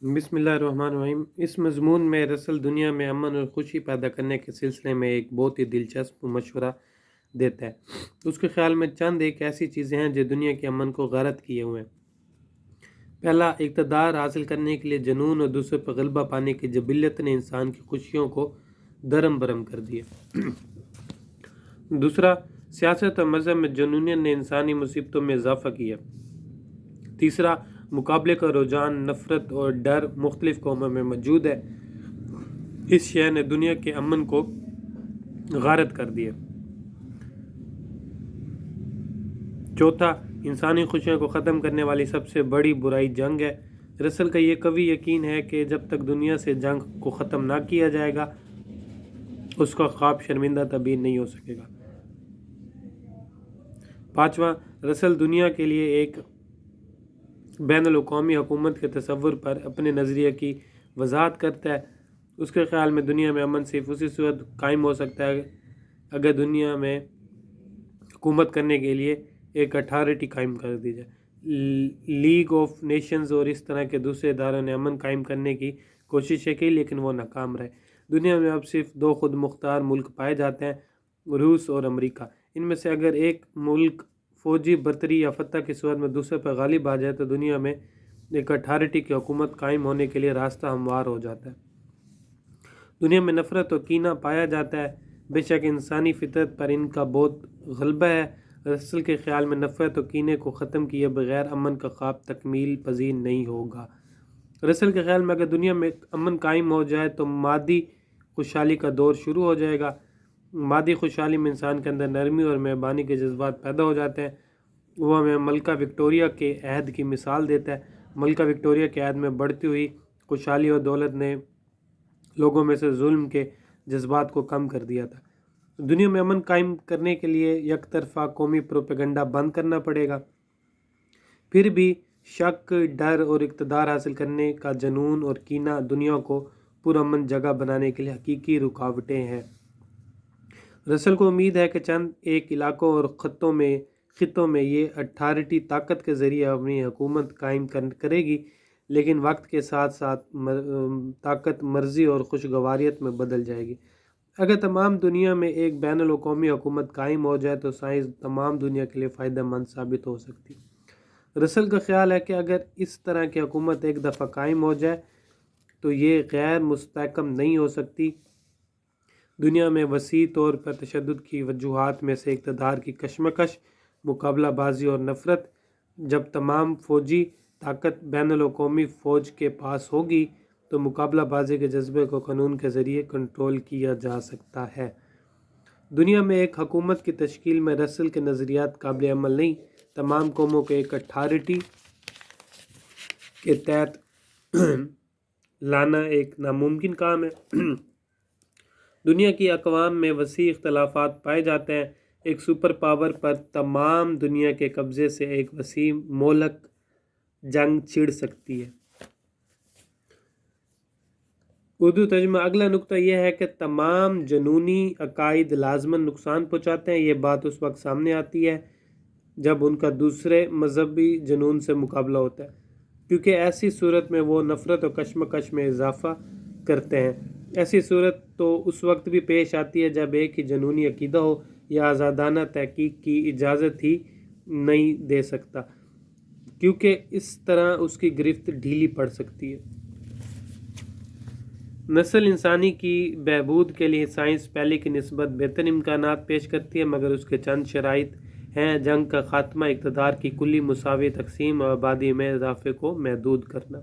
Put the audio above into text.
بسم اللہ الرحمن الرحیم۔ اس مضمون میں رسل دنیا میں امن اور خوشی پیدا کرنے کے سلسلے میں ایک بہت ہی دلچسپ مشورہ دیتا ہے۔ اس کے خیال میں چند ایک ایسی چیزیں ہیں جو دنیا کے امن کو غارت کیے ہوئے ہیں۔ پہلا، اقتدار حاصل کرنے کے لیے جنون اور دوسرے پر غلبہ پانے کی جبلیت نے انسان کی خوشیوں کو درم برم کر دیا۔ دوسرا، سیاست اور مذہب میں جنونیت نے انسانی مصیبتوں میں اضافہ کیا۔ تیسرا، مقابلے کا رجحان، نفرت اور ڈر مختلف قوموں میں موجود ہے۔ اس شے نے دنیا کے امن کو غارت کر دیا۔ چوتھا، انسانی خوشیوں کو ختم کرنے والی سب سے بڑی برائی جنگ ہے۔ رسل کا یہ قوی یقین ہے کہ جب تک دنیا سے جنگ کو ختم نہ کیا جائے گا اس کا خواب شرمندہ تعبیر نہیں ہو سکے گا۔ پانچواں، رسل دنیا کے لیے ایک بین الاقوامی حکومت کے تصور پر اپنے نظریے کی وضاحت کرتا ہے۔ اس کے خیال میں دنیا میں امن صرف اسی صورت قائم ہو سکتا ہے اگر دنیا میں حکومت کرنے کے لیے ایک اتھارٹی قائم کر دی جائے۔ لیگ آف نیشنز اور اس طرح کے دوسرے اداروں نے امن قائم کرنے کی کوششیں کی لیکن وہ ناکام رہے۔ دنیا میں اب صرف دو خود مختار ملک پائے جاتے ہیں، روس اور امریکہ۔ ان میں سے اگر ایک ملک فوجی برتری یا فتح کی صورت میں دوسرے پر غالب آ جائے تو دنیا میں ایک اتھارٹی کی حکومت قائم ہونے کے لیے راستہ ہموار ہو جاتا ہے۔ دنیا میں نفرت اور کینہ پایا جاتا ہے، بے شک انسانی فطرت پر ان کا بہت غلبہ ہے۔ رسل کے خیال میں نفرت اور کینے کو ختم کیے بغیر امن کا خواب تکمیل پذیر نہیں ہوگا۔ رسل کے خیال میں اگر دنیا میں امن قائم ہو جائے تو مادی خوشحالی کا دور شروع ہو جائے گا۔ مادی خوشحالی میں انسان کے اندر نرمی اور مہربانی کے جذبات پیدا ہو جاتے ہیں۔ وہ ہمیں ملکہ وکٹوریہ کے عہد کی مثال دیتا ہے۔ ملکہ وکٹوریہ کے عہد میں بڑھتی ہوئی خوشحالی اور دولت نے لوگوں میں سے ظلم کے جذبات کو کم کر دیا تھا۔ دنیا میں امن قائم کرنے کے لیے یک طرفہ قومی پروپیگنڈا بند کرنا پڑے گا۔ پھر بھی شک، ڈر اور اقتدار حاصل کرنے کا جنون اور کینہ دنیا کو پرامن جگہ بنانے کے لیے حقیقی رکاوٹیں ہیں۔ رسل کو امید ہے کہ چند ایک علاقوں اور خطوں میں یہ اتھارٹی طاقت کے ذریعے اپنی حکومت قائم کرے گی، لیکن وقت کے ساتھ ساتھ طاقت مرضی اور خوشگواریت میں بدل جائے گی۔ اگر تمام دنیا میں ایک بین الاقوامی حکومت قائم ہو جائے تو سائنس تمام دنیا کے لیے فائدہ مند ثابت ہو سکتی۔ رسل کا خیال ہے کہ اگر اس طرح کی حکومت ایک دفعہ قائم ہو جائے تو یہ غیر مستحکم نہیں ہو سکتی۔ دنیا میں وسیع طور پر تشدد کی وجوہات میں سے اقتدار کی کشمکش، مقابلہ بازی اور نفرت۔ جب تمام فوجی طاقت بین الاقوامی فوج کے پاس ہوگی تو مقابلہ بازی کے جذبے کو قانون کے ذریعے کنٹرول کیا جا سکتا ہے۔ دنیا میں ایک حکومت کی تشکیل میں رسل کے نظریات قابل عمل نہیں۔ تمام قوموں کو ایک اتھارٹی کے تحت لانا ایک ناممکن کام ہے۔ دنیا کی اقوام میں وسیع اختلافات پائے جاتے ہیں۔ ایک سپر پاور پر تمام دنیا کے قبضے سے ایک وسیع مہلک جنگ چھڑ سکتی ہے۔ اردو ترجمہ۔ اگلا نقطہ یہ ہے کہ تمام جنونی عقائد لازماً نقصان پہنچاتے ہیں۔ یہ بات اس وقت سامنے آتی ہے جب ان کا دوسرے مذہبی جنون سے مقابلہ ہوتا ہے، کیونکہ ایسی صورت میں وہ نفرت اور کشمکش میں اضافہ کرتے ہیں۔ ایسی صورت تو اس وقت بھی پیش آتی ہے جب ایک ہی جنونی عقیدہ ہو یا آزادانہ تحقیق کی اجازت ہی نہیں دے سکتا، کیونکہ اس طرح اس کی گرفت ڈھیلی پڑ سکتی ہے۔ نسل انسانی کی بہبود کے لیے سائنس پہلے کی نسبت بہتر امکانات پیش کرتی ہے، مگر اس کے چند شرائط ہیں: جنگ کا خاتمہ، اقتدار کی کلی مساوی تقسیم اور آبادی میں اضافے کو محدود کرنا۔